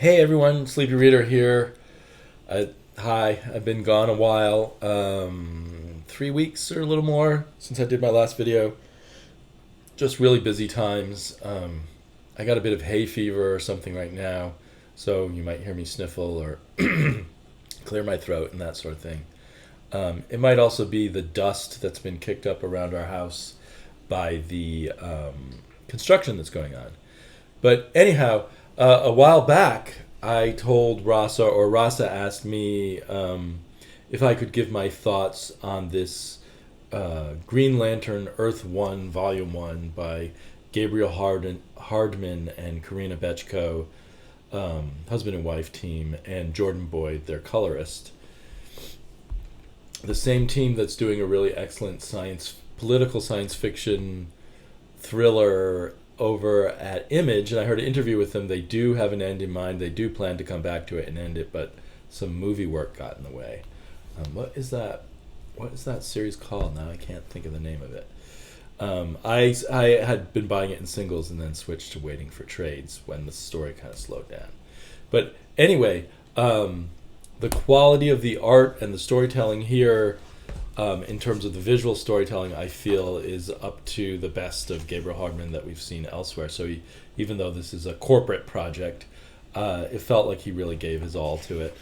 Hey everyone, Sleepy Reader here. Hi, I've been gone a while, 3 weeks or a little more since I did my last video. Just really busy times. I got a bit of hay fever or something right now, so you might hear me sniffle or clear my throat and that sort of thing. It might also be the dust that's been kicked up around our house by the construction that's going on. But anyhow, a while back, I told Rasa, or Rasa asked me if I could give my thoughts on this Green Lantern Earth 1, Volume 1 by Gabriel Hardman and Karina Bechko, husband and wife team, and Jordan Boyd, their colorist. The same team that's doing a really excellent political science fiction thriller over at Image, and I heard an interview with them. They do have an end in mind. They do plan to come back to it and end it, but some movie work got in the way. What is that series called now? I can't think of the name of it. I had been buying it in singles and then switched to waiting for trades when the story kind of slowed down. But anyway, the quality of the art and the storytelling here, in terms of the visual storytelling, I feel is up to the best of Gabriel Hardman that we've seen elsewhere. So even though this is a corporate project, it felt like he really gave his all to it.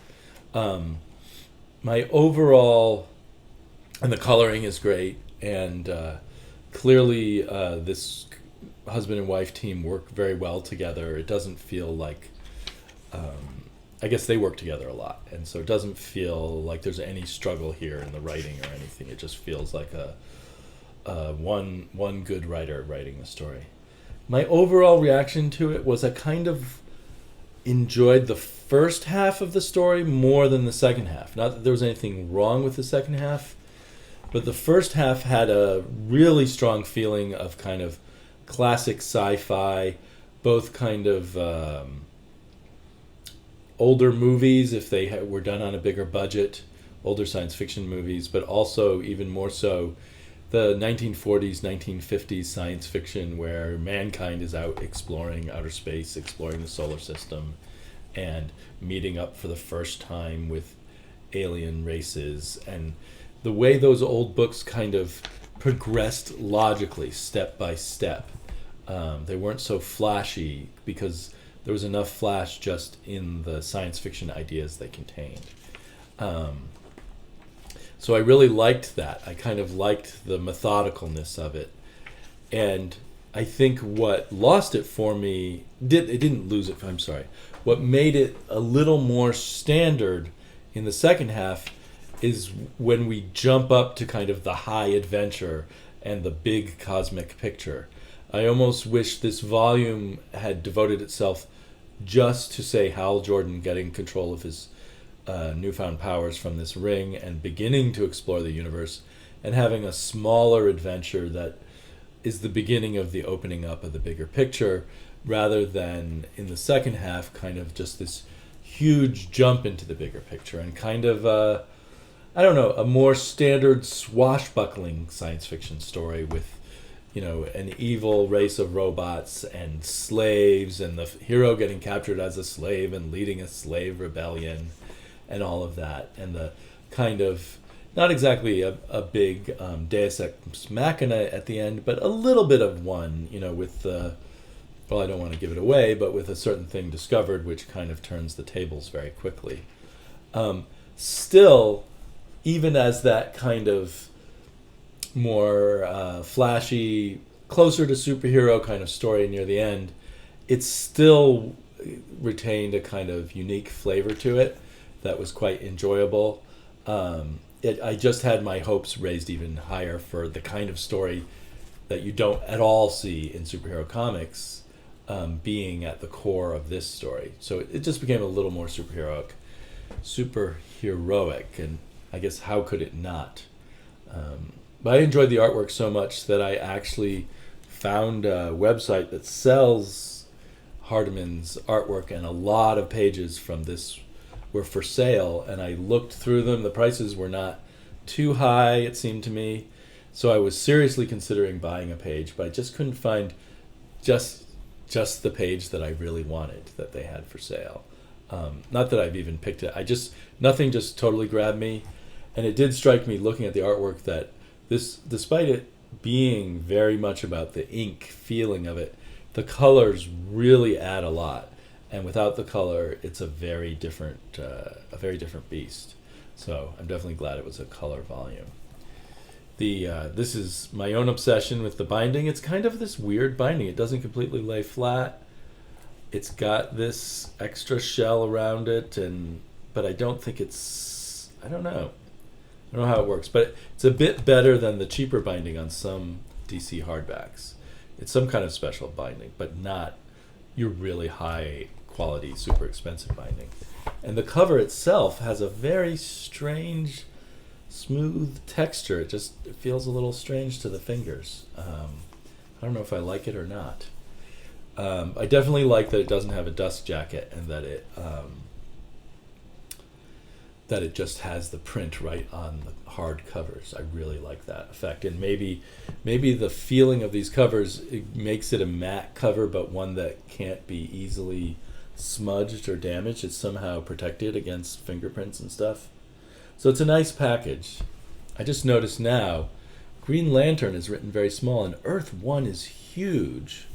My overall, and the coloring is great, and clearly this husband and wife team work very well together. It doesn't feel like, I guess they work together a lot, and so it doesn't feel like there's any struggle here in the writing or anything. It just feels like one good writer writing the story. My overall reaction to it was I kind of enjoyed the first half of the story more than the second half. Not that there was anything wrong with the second half, but the first half had a really strong feeling of kind of classic sci-fi, both kind of older movies if they were done on a bigger budget, older science fiction movies, but also even more so the 1940s, 1950s science fiction where mankind is out exploring outer space, exploring the solar system, and meeting up for the first time with alien races. And the way those old books kind of progressed logically, step by step. They weren't so flashy because there was enough flash just in the science fiction ideas they contained. So I really liked that. I kind of liked the methodicalness of it. And I think what lost it for me, it didn't lose it, I'm sorry. What made it a little more standard in the second half is when we jump up to kind of the high adventure and the big cosmic picture. I almost wish this volume had devoted itself just to say Hal Jordan getting control of his newfound powers from this ring and beginning to explore the universe, and having a smaller adventure that is the beginning of the opening up of the bigger picture, rather than in the second half kind of just this huge jump into the bigger picture and kind of a more standard swashbuckling science fiction story with an evil race of robots and slaves, and the hero getting captured as a slave and leading a slave rebellion and all of that. And the kind of, not exactly a big Deus Ex Machina at the end, but a little bit of one, with the, well, I don't want to give it away, but with a certain thing discovered, which kind of turns the tables very quickly. Still, even as that kind of more flashy, closer to superhero kind of story near the end, it still retained a kind of unique flavor to it that was quite enjoyable. I just had my hopes raised even higher for the kind of story that you don't at all see in superhero comics being at the core of this story. So it just became a little more superheroic, and I guess how could it not? But I enjoyed the artwork so much that I actually found a website that sells Hardman's artwork, and a lot of pages from this were for sale, and I looked through them. The prices were not too high, it seemed to me, so I was seriously considering buying a page, but I just couldn't find just the page that I really wanted that they had for sale. Not that I've even picked it. Nothing just totally grabbed me. And it did strike me looking at the artwork that this, despite it being very much about the ink feeling of it, the colors really add a lot. And without the color, it's a very different beast. So I'm definitely glad it was a color volume. This is my own obsession with the binding. It's kind of this weird binding. It doesn't completely lay flat. It's got this extra shell around it, but I don't think I don't know how it works, but it's a bit better than the cheaper binding on some DC hardbacks. It's some kind of special binding, but not your really high quality, super expensive binding. And the cover itself has a very strange, smooth texture. It feels a little strange to the fingers. I don't know if I like it or not. I definitely like that it doesn't have a dust jacket and that it just has the print right on the hard covers. I really like that effect. And maybe the feeling of these covers, it makes it a matte cover, but one that can't be easily smudged or damaged. It's somehow protected against fingerprints and stuff. So it's a nice package. I just noticed now, Green Lantern is written very small and Earth 1 is huge.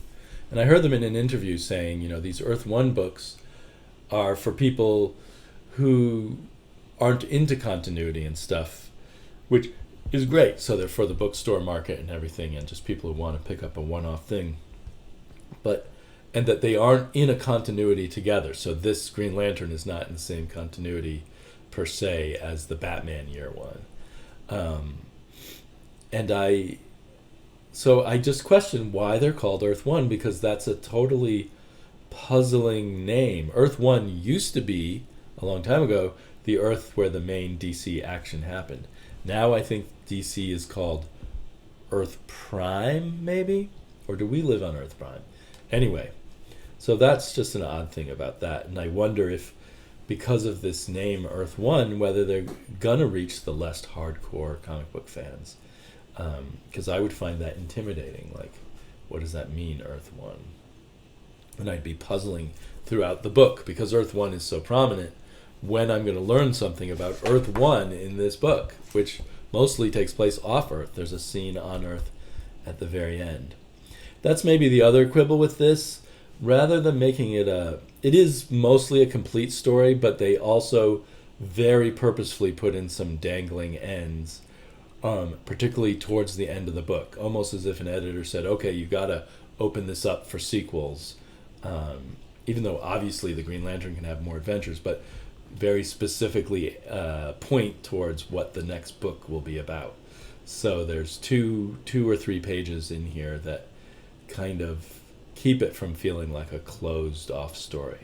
And I heard them in an interview saying, these Earth 1 books are for people who aren't into continuity and stuff, which is great. So they're for the bookstore market and everything, and just people who want to pick up a one-off thing. And that they aren't in a continuity together. So this Green Lantern is not in the same continuity per se as the Batman Year One. So I just question why they're called Earth 1, because that's a totally puzzling name. Earth 1 used to be, a long time ago, the Earth where the main DC action happened. Now I think DC is called Earth Prime, maybe? Or do we live on Earth Prime? Anyway, so that's just an odd thing about that. And I wonder if, because of this name Earth 1, whether they're going to reach the less hardcore comic book fans. Because I would find that intimidating. Like, what does that mean, Earth 1? And I'd be puzzling throughout the book, because Earth 1 is so prominent, when I'm going to learn something about Earth 1 in this book, which mostly takes place off Earth. There's a scene on Earth at the very end. That's maybe the other quibble with this. Rather than making it it is mostly a complete story, but they also very purposefully put in some dangling ends, particularly towards the end of the book, almost as if an editor said, okay, you got to open this up for sequels, even though obviously the Green Lantern can have more adventures, but very specifically point towards what the next book will be about. So there's two or three pages in here that kind of keep it from feeling like a closed off story.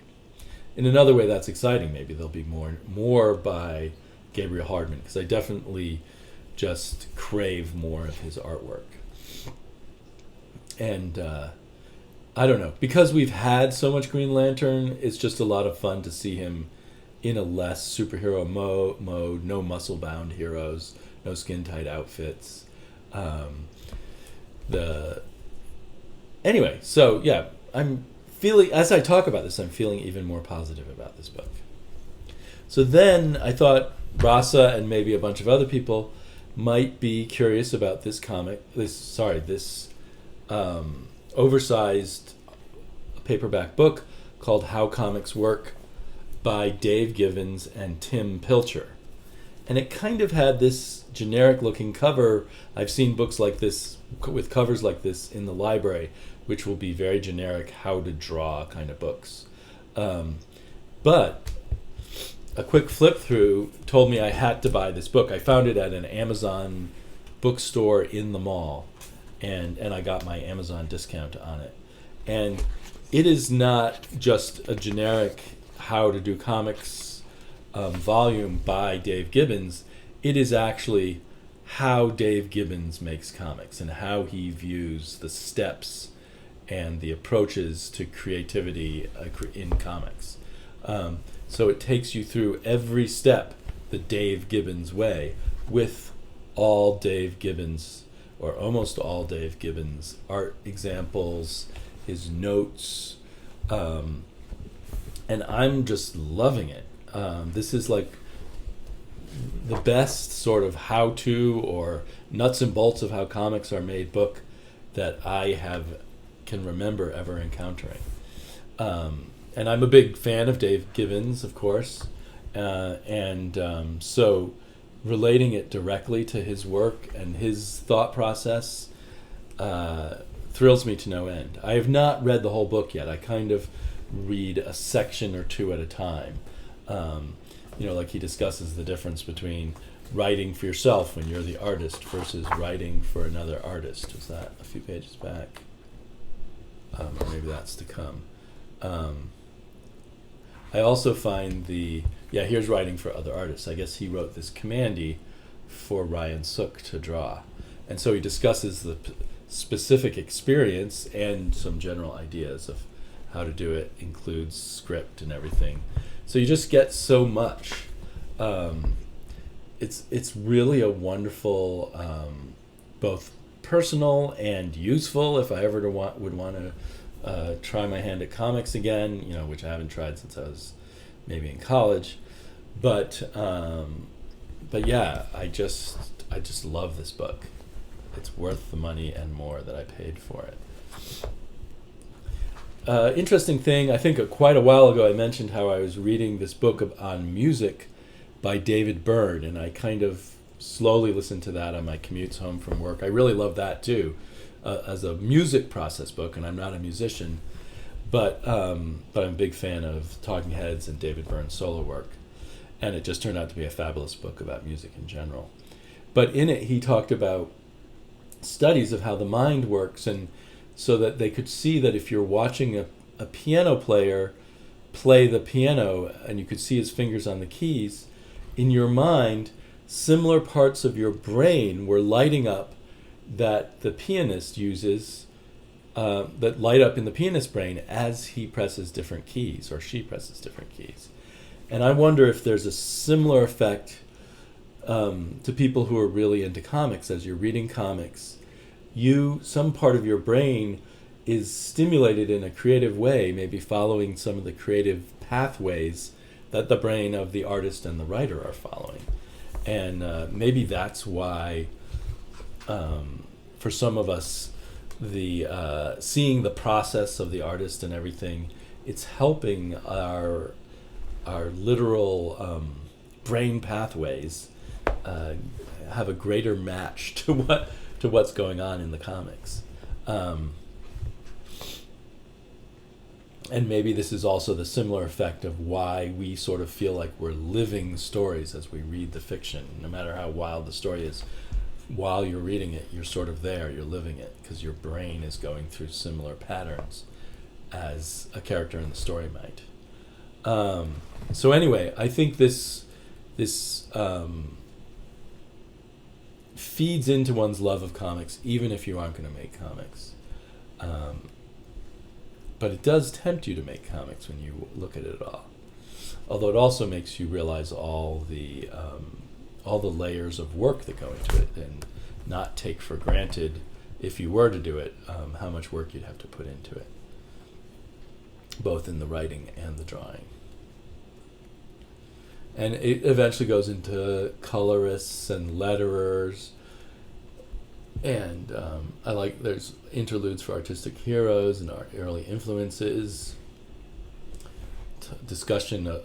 In another way, that's exciting. Maybe there'll be more by Gabriel Hardman, because I definitely just crave more of his artwork. And I don't know, because we've had so much Green Lantern, it's just a lot of fun to see him in a less superhero mode, no muscle-bound heroes, no skin-tight outfits. Anyway, so yeah, I'm feeling, as I talk about this, I'm feeling even more positive about this book. So then I thought Rasa and maybe a bunch of other people might be curious about this oversized paperback book called How Comics Work by Dave Gibbons and Tim Pilcher. And it kind of had this generic looking cover. I've seen books like this with covers like this in the library, which will be very generic how to draw kind of books. But a quick flip through told me I had to buy this book. I found it at an Amazon bookstore in the mall, and I got my Amazon discount on it. And it is not just a generic how to do comics volume by Dave Gibbons. It is actually how Dave Gibbons makes comics and how he views the steps and the approaches to creativity in comics. So it takes you through every step the Dave Gibbons way, with all Dave Gibbons, or almost all Dave Gibbons, art examples, his notes, and and I'm just loving it. This is like the best sort of how-to or nuts and bolts of how comics are made book that I can remember ever encountering. And I'm a big fan of Dave Gibbons, of course, so relating it directly to his work and his thought process thrills me to no end. I have not read the whole book yet. I kind of read a section or two at a time. Like he discusses the difference between writing for yourself when you're the artist versus writing for another artist. Was that a few pages back? Or maybe that's to come. I also find here's writing for other artists. I guess he wrote this commandy for Ryan Sook to draw. And so he discusses the specific experience and some general ideas of how to do it, includes script and everything. So you just get so much. It's really a wonderful, both personal and useful. If I ever would want to try my hand at comics again, which I haven't tried since I was maybe in college, but yeah, I just love this book. It's worth the money and more that I paid for it. Interesting thing, I think quite a while ago I mentioned how I was reading this book on music by David Byrne, and I kind of slowly listened to that on my commutes home from work. I really love that too, as a music process book, and I'm not a musician, but I'm a big fan of Talking Heads and David Byrne's solo work, and it just turned out to be a fabulous book about music in general. But in it he talked about studies of how the mind works, and so that they could see that if you're watching a piano player play the piano and you could see his fingers on the keys, in your mind, similar parts of your brain were lighting up that the pianist uses, that light up in the pianist's brain as he presses different keys or she presses different keys. And I wonder if there's a similar effect to people who are really into comics. As you're reading comics, some part of your brain is stimulated in a creative way, maybe following some of the creative pathways that the brain of the artist and the writer are following. And maybe that's why, for some of us, the seeing the process of the artist and everything, it's helping our literal brain pathways have a greater match to what's going on in the comics. And maybe this is also the similar effect of why we sort of feel like we're living stories as we read the fiction. No matter how wild the story is, while you're reading it, you're sort of there, you're living it, because your brain is going through similar patterns as a character in the story might. So anyway, I think this feeds into one's love of comics, even if you aren't going to make comics. But it does tempt you to make comics when you look at it all. Although it also makes you realize all the layers of work that go into it, and not take for granted, if you were to do it, how much work you'd have to put into it, both in the writing and the drawing. And it eventually goes into colorists and letterers, and there's interludes for artistic heroes and our early influences,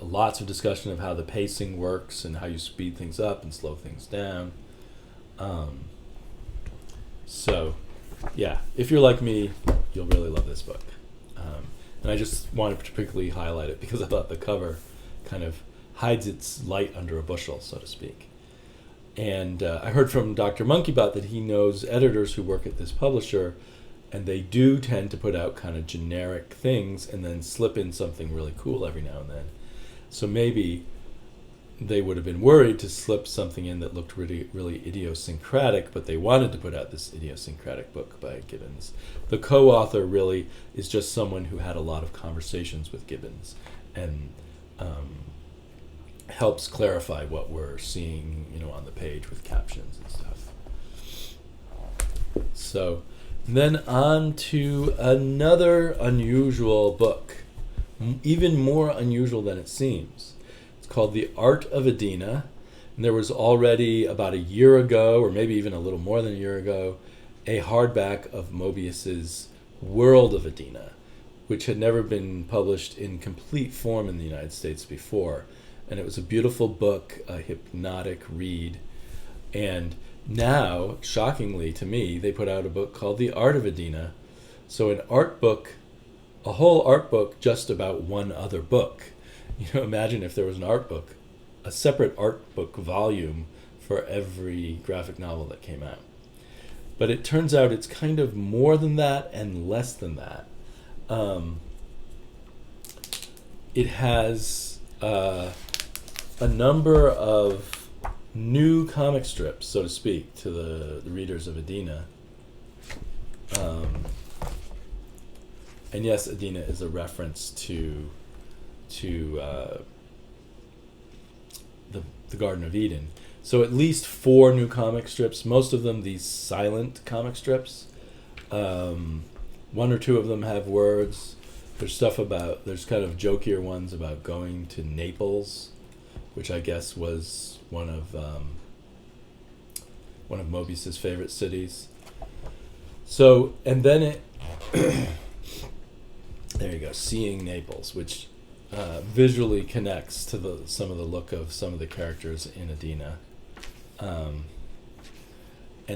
lots of discussion of how the pacing works and how you speed things up and slow things down. So yeah, if you're like me, you'll really love this book. And I just wanted to particularly highlight it because I thought the cover kind of hides its light under a bushel, so to speak. And I heard from Dr. Monkeybot that he knows editors who work at this publisher, and they do tend to put out kind of generic things and then slip in something really cool every now and then. So maybe they would have been worried to slip something in that looked really, really idiosyncratic, but they wanted to put out this idiosyncratic book by Gibbons. The co-author really is just someone who had a lot of conversations with Gibbons and helps clarify what we're seeing, on the page with captions and stuff. So then on to another unusual book even more unusual than it seems. It's called The Art of Adina, and there was already about a year ago, or maybe even a little more than a year ago, a hardback of Moebius's World of Adina, which had never been published in complete form in the United States before. And it was a beautiful book, a hypnotic read. And now, shockingly to me, they put out a book called The Art of Adina. So an art book, a whole art book just about one other book. Imagine if there was an art book, a separate art book volume for every graphic novel that came out. But it turns out it's kind of more than that and less than that. It has a number of new comic strips, so to speak, to the readers of Adina. And yes, Adina is a reference to the Garden of Eden. So at least 4 new comic strips, most of them these silent comic strips. 1 or 2 of them have words. There's kind of jokier ones about going to Naples, which I guess was one of Moebius's favorite cities. So, and then it, there you go, Seeing Naples, which visually connects to some of the look of some of the characters in Adina, and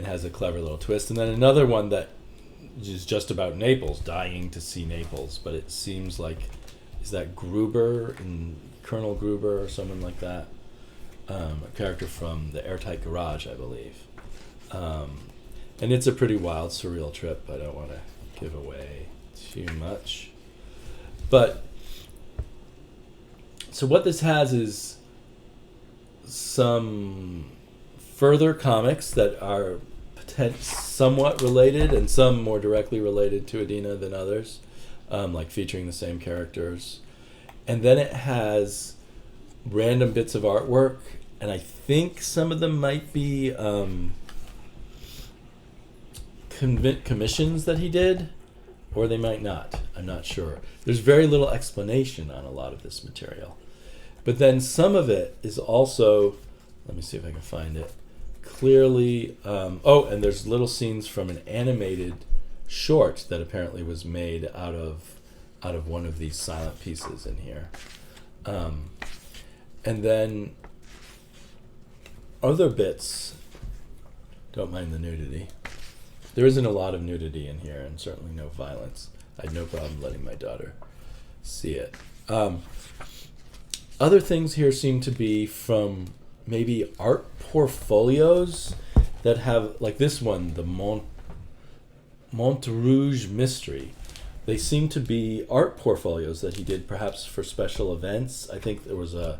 has a clever little twist. And then another one that is just about Naples, dying to see Naples, but it seems like, is that Gruber, Colonel Gruber or someone like that? A character from the Airtight Garage, I believe. And it's a pretty wild, surreal trip. I don't want to give away too much. But, so what this has is some further comics that are somewhat related, and some more directly related to Adina than others, like featuring the same characters. And then it has random bits of artwork, and I think some of them might be commissions that he did, or they might not. I'm not sure. There's very little explanation on a lot of this material. But then some of it is also, let me see if I can find it, clearly, and there's little scenes from an animated short that apparently was made out of one of these silent pieces in here. And then other bits, don't mind the nudity. There isn't a lot of nudity in here, and certainly no violence. I had no problem letting my daughter see it. Other things here seem to be from maybe art portfolios that have, like this one, the Montrouge Mystery. They seem to be art portfolios that he did perhaps for special events. I think there was an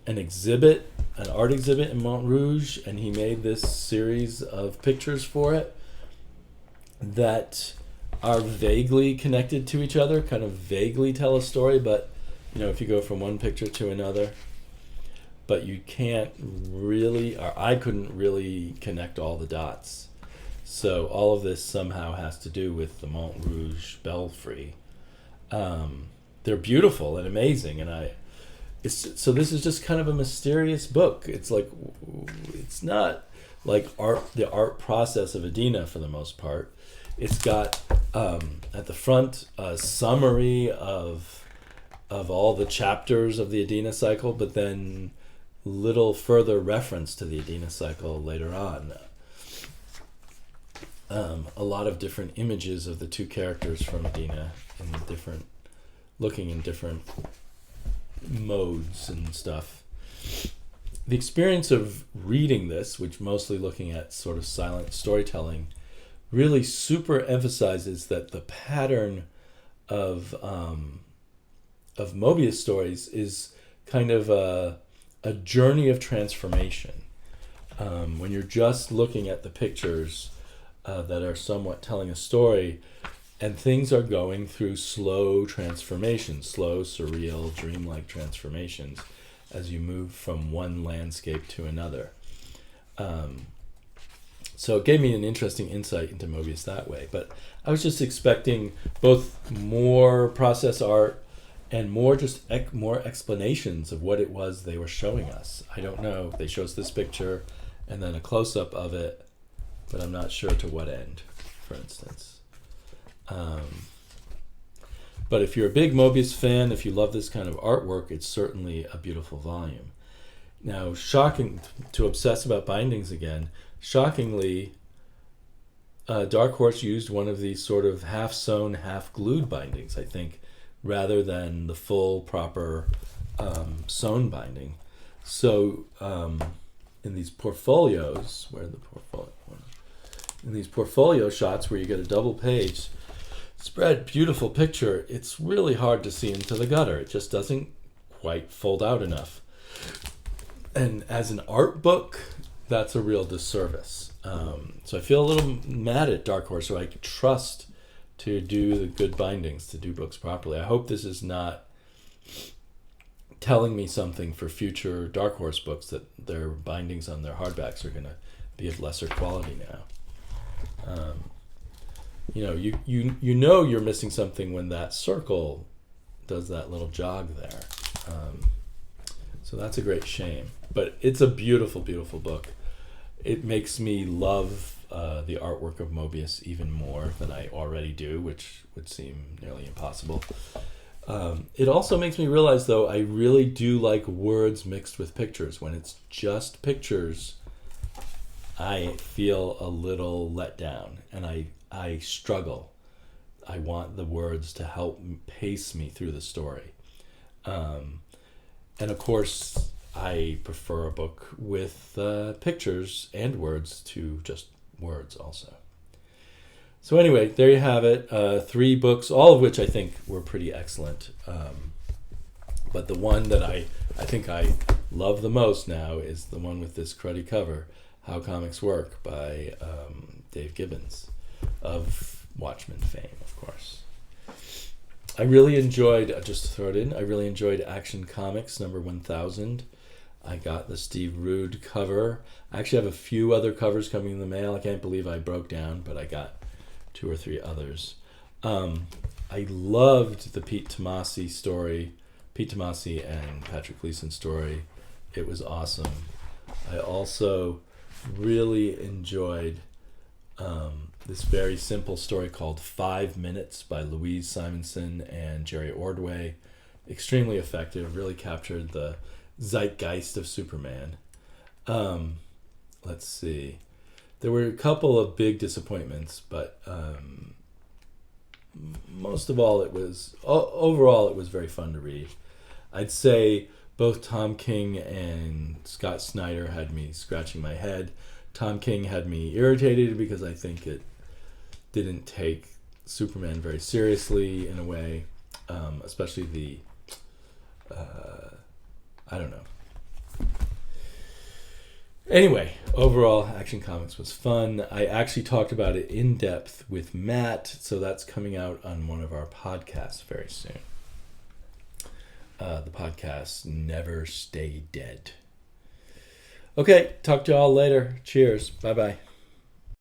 art exhibit in Montrouge, and he made this series of pictures for it that are vaguely connected to each other, kind of vaguely tell a story, but if you go from one picture to another, but you can't really, or I couldn't really connect all the dots. So all of this somehow has to do with the Montrouge Belfry. They're beautiful and amazing, and so this is just kind of a mysterious book. It's like, it's not like the art process of Adina for the most part. It's got at the front a summary of all the chapters of the Adina cycle, but then little further reference to the Adina cycle later on. A lot of different images of the 2 characters from Adina, looking in different modes and stuff. The experience of reading this, which mostly looking at sort of silent storytelling, really super emphasizes that the pattern of Moebius stories is kind of a journey of transformation. When you're just looking at the pictures that are somewhat telling a story, and things are going through slow transformations, slow, surreal, dreamlike transformations as you move from one landscape to another. So it gave me an interesting insight into Moebius that way. But I was just expecting both more process art and more just more explanations of what it was they were showing us. I don't know. They show us this picture and then a close-up of it, but I'm not sure to what end, for instance. But if you're a big Moebius fan, if you love this kind of artwork, it's certainly a beautiful volume. Now, shocking to obsess about bindings again, shockingly, Dark Horse used one of these sort of half-sewn, half-glued bindings, I think, rather than the full, proper sewn binding. So in these portfolios, in these portfolio shots where you get a double page spread, beautiful picture, it's really hard to see into the gutter. It just doesn't quite fold out enough. And as an art book, that's a real disservice. So I feel a little mad at Dark Horse, who I trust to do the good bindings, to do books properly. I hope this is not telling me something for future Dark Horse books, that their bindings on their hardbacks are going to be of lesser quality now. You know you're missing something when that circle does that little jog there. So that's a great shame. But it's a beautiful, beautiful book. It makes me love the artwork of Moebius even more than I already do, which would seem nearly impossible. It also makes me realize, though, I really do like words mixed with pictures. When it's just pictures, I feel a little let down, and I struggle. I want the words to help pace me through the story. And of course, I prefer a book with pictures and words to just words also. So anyway, there you have it. 3 books, all of which I think were pretty excellent. But the one that I think I love the most now is the one with this cruddy cover, How Comics Work, by Dave Gibbons of Watchmen fame, of course. I really enjoyed, just to throw it in, I really enjoyed Action Comics number 1000. I got the Steve Rude cover. I actually have a few other covers coming in the mail. I can't believe I broke down, but I got 2 or 3 others. I loved the Pete Tomasi story, Pete Tomasi and Patrick Gleason story. It was awesome. I also really enjoyed this very simple story called 5 Minutes by Louise Simonson and Jerry Ordway. Extremely effective, really captured the zeitgeist of Superman. Let's see. There were a couple of big disappointments, but most of all, overall, it was very fun to read. I'd say both Tom King and Scott Snyder had me scratching my head. Tom King had me irritated because I think it didn't take Superman very seriously in a way, especially the, I don't know. Anyway, overall, Action Comics was fun. I actually talked about it in depth with Matt, so that's coming out on one of our podcasts very soon. The podcast Never Stay Dead. Okay, talk to you all later. Cheers. Bye-bye.